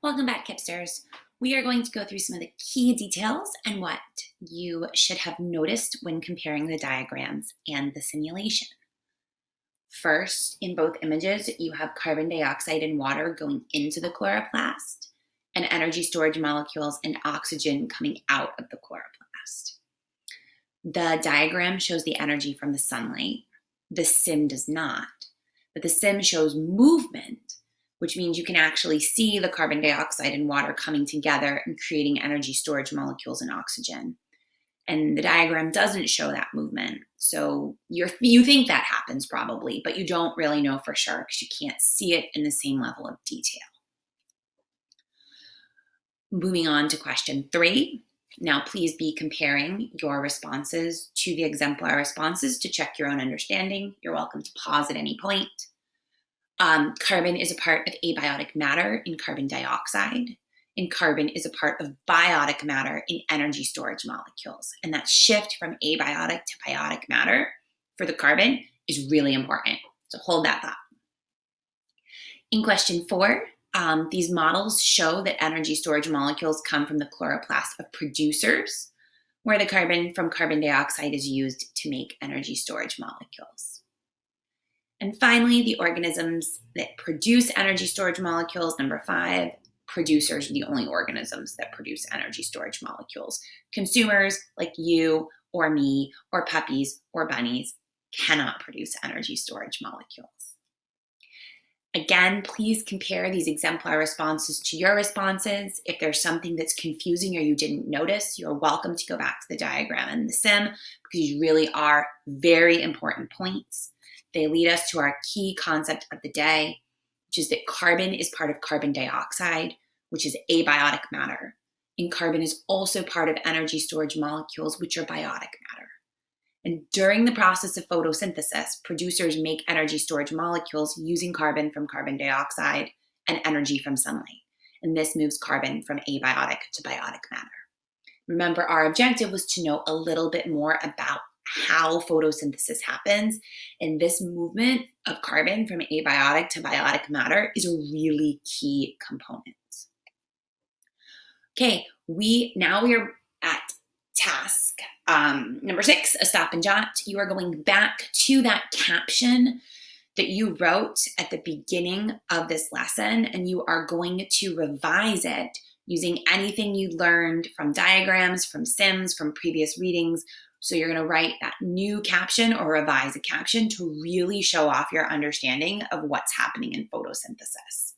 Welcome back, Kipsters. We are going to go through some of the key details and what you should have noticed when comparing the diagrams and the simulation. First, in both images, you have carbon dioxide and water going into the chloroplast, and energy storage molecules and oxygen coming out of the chloroplast. The diagram shows the energy from the sunlight. The sim does not, but the sim shows movement, which means you can actually see the carbon dioxide and water coming together and creating energy storage molecules and oxygen. And the diagram doesn't show that movement. So you think that happens probably, but you don't really know for sure because you can't see it in the same level of detail. Moving on to question 3. Now, please be comparing your responses to the exemplar responses to check your own understanding. You're welcome to pause at any point. Carbon is a part of abiotic matter in carbon dioxide, and carbon is a part of biotic matter in energy storage molecules. And that shift from abiotic to biotic matter for the carbon is really important. So hold that thought. In question 4, these models show that energy storage molecules come from the chloroplast of producers, where the carbon from carbon dioxide is used to make energy storage molecules. And finally, the organisms that produce energy storage molecules, number 5, producers are the only organisms that produce energy storage molecules. Consumers like you or me or puppies or bunnies cannot produce energy storage molecules. Again, please compare these exemplar responses to your responses. If there's something that's confusing or you didn't notice, you're welcome to go back to the diagram and the sim because these really are very important points. They lead us to our key concept of the day, which is that carbon is part of carbon dioxide, which is abiotic matter. And carbon is also part of energy storage molecules, which are biotic matter. And during the process of photosynthesis, producers make energy storage molecules using carbon from carbon dioxide and energy from sunlight. And this moves carbon from abiotic to biotic matter. Remember, our objective was to know a little bit more about how photosynthesis happens. And this movement of carbon from abiotic to biotic matter is a really key component. Okay, we are at task number 6, a stop and jot. You are going back to that caption that you wrote at the beginning of this lesson, and you are going to revise it using anything you learned from diagrams, from sims, from previous readings. So you're going to write that new caption or revise a caption to really show off your understanding of what's happening in photosynthesis.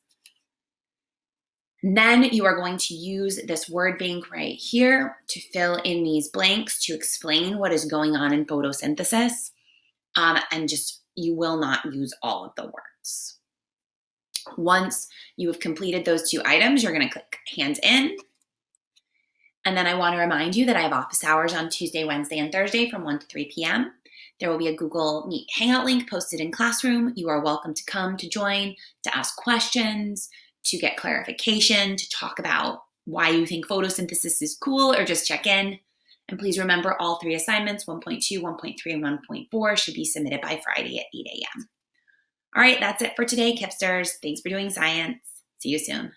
And then you are going to use this word bank right here to fill in these blanks to explain what is going on in photosynthesis. You will not use all of the words. Once you have completed those 2 items, you're going to click Hands In. And then I want to remind you that I have office hours on Tuesday, Wednesday, and Thursday from 1 to 3 p.m. There will be a Google Meet Hangout link posted in Classroom. You are welcome to come to join, to ask questions, to get clarification, to talk about why you think photosynthesis is cool, or just check in. And please remember all 3 assignments, 1.2, 1.3, and 1.4, should be submitted by Friday at 8 a.m. All right, that's it for today, Kipsters. Thanks for doing science. See you soon.